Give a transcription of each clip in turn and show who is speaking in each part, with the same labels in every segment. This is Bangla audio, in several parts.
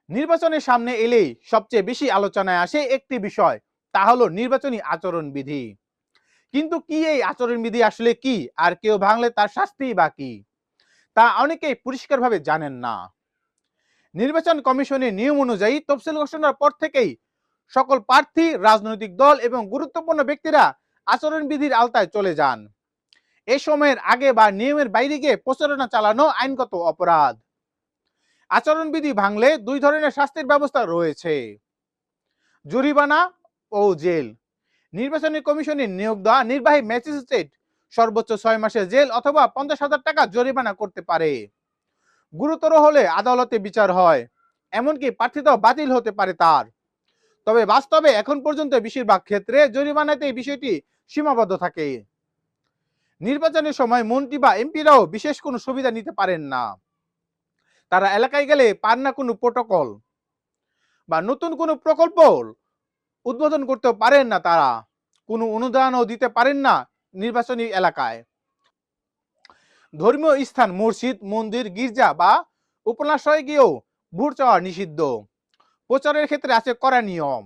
Speaker 1: নির্বাচনের সামনে এলেই সবচেয়ে বেশি আলোচনায় আসে একটি বিষয়, তা হলো নির্বাচনী আচরণবিধি। কিন্তু কি এই আচরণবিধি আসলে কি, আর কেউ ভাঙলে তার শাস্তি বা কি, তা অনেকেই পরিষ্কারভাবে জানেন না। নির্বাচন কমিশনের নিয়ম অনুযায়ী তফসিল ঘোষণার পর থেকেই সকল প্রার্থী, রাজনৈতিক দল এবং গুরুত্বপূর্ণ ব্যক্তিরা আচরণবিধির আওতায় চলে যান। এ সময়ের আগে বা নিয়মের বাইরে গিয়ে প্রচারণা চালানো আইনগত অপরাধ। আচরণবিধি ভাঙলে দুই ধরনের শাস্তির ব্যবস্থা রয়েছে: জরিমানা ও জেল। নির্বাচনী কমিশনের নিয়োগ দেওয়া নির্বাহী ম্যাজিস্ট্রেট সর্বোচ্চ 6 মাসের জেল অথবা 50,000 টাকা জরিমানা করতে পারে। গুরুতর হলে আদালতে বিচার হয়, এমনকি প্রার্থিতাও বাতিল হতে পারে তার। তবে বাস্তবে এখন পর্যন্ত বেশিরভাগ ক্ষেত্রে জরিমানাতে এই বিষয়টি সীমাবদ্ধ থাকে। নির্বাচনের সময় মন্ত্রী বা এমপিরাও বিশেষ কোনো সুবিধা নিতে পারেন না। তারা এলাকায় গেলে পান না কোনো প্রোটোকল বা নতুন কোনো প্রকল্প উদ্বোধন করতে পারেন না, তারা কোনো অনুদানও দিতে পারেন না নির্বাচনী এলাকায়। ধর্মীয় স্থান, মসজিদ, মন্দির, গির্জা বা উপন্যাসায় গিয়েও ভোট চাওয়া নিষিদ্ধ। প্রচারের ক্ষেত্রে আছে কড়া নিয়ম।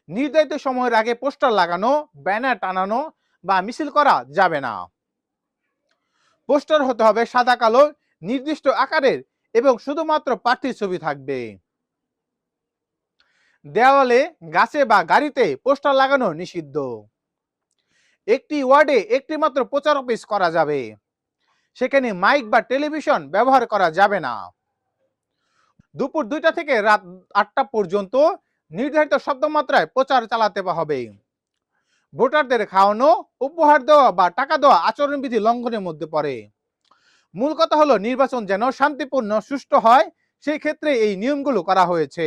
Speaker 1: নির্ধারিত সময়ের আগে পোস্টার লাগানো, ব্যানার টানানো বা মিছিল করা যাবে না। পোস্টার হতে হবে সাদা কালো, নির্দিষ্ট আকারের এবং শুধুমাত্র প্রার্থীর ছবি থাকবে। দেওয়ালে, গাছে বা গাড়িতে পোস্টার লাগানো নিষিদ্ধ। একটি ওয়ার্ডে একটি মাত্র প্রচার অফিস করা যাবে, সেখানে মাইক বা টেলিভিশন ব্যবহার করা যাবে না। দুপুর 2টা থেকে রাত 8টা পর্যন্ত নির্ধারিত শব্দমাত্রায় প্রচার চালাতে হবে। ভোটারদের খাওয়ানো, উপহার দেওয়া বা টাকা দেওয়া আচরণবিধি লঙ্ঘনের মধ্যে পড়ে। মূল কথা হলো নির্বাচন যেন শান্তিপূর্ণ, সুষ্ঠু হয়, সেই ক্ষেত্রে এই নিয়মগুলো করা হয়েছে।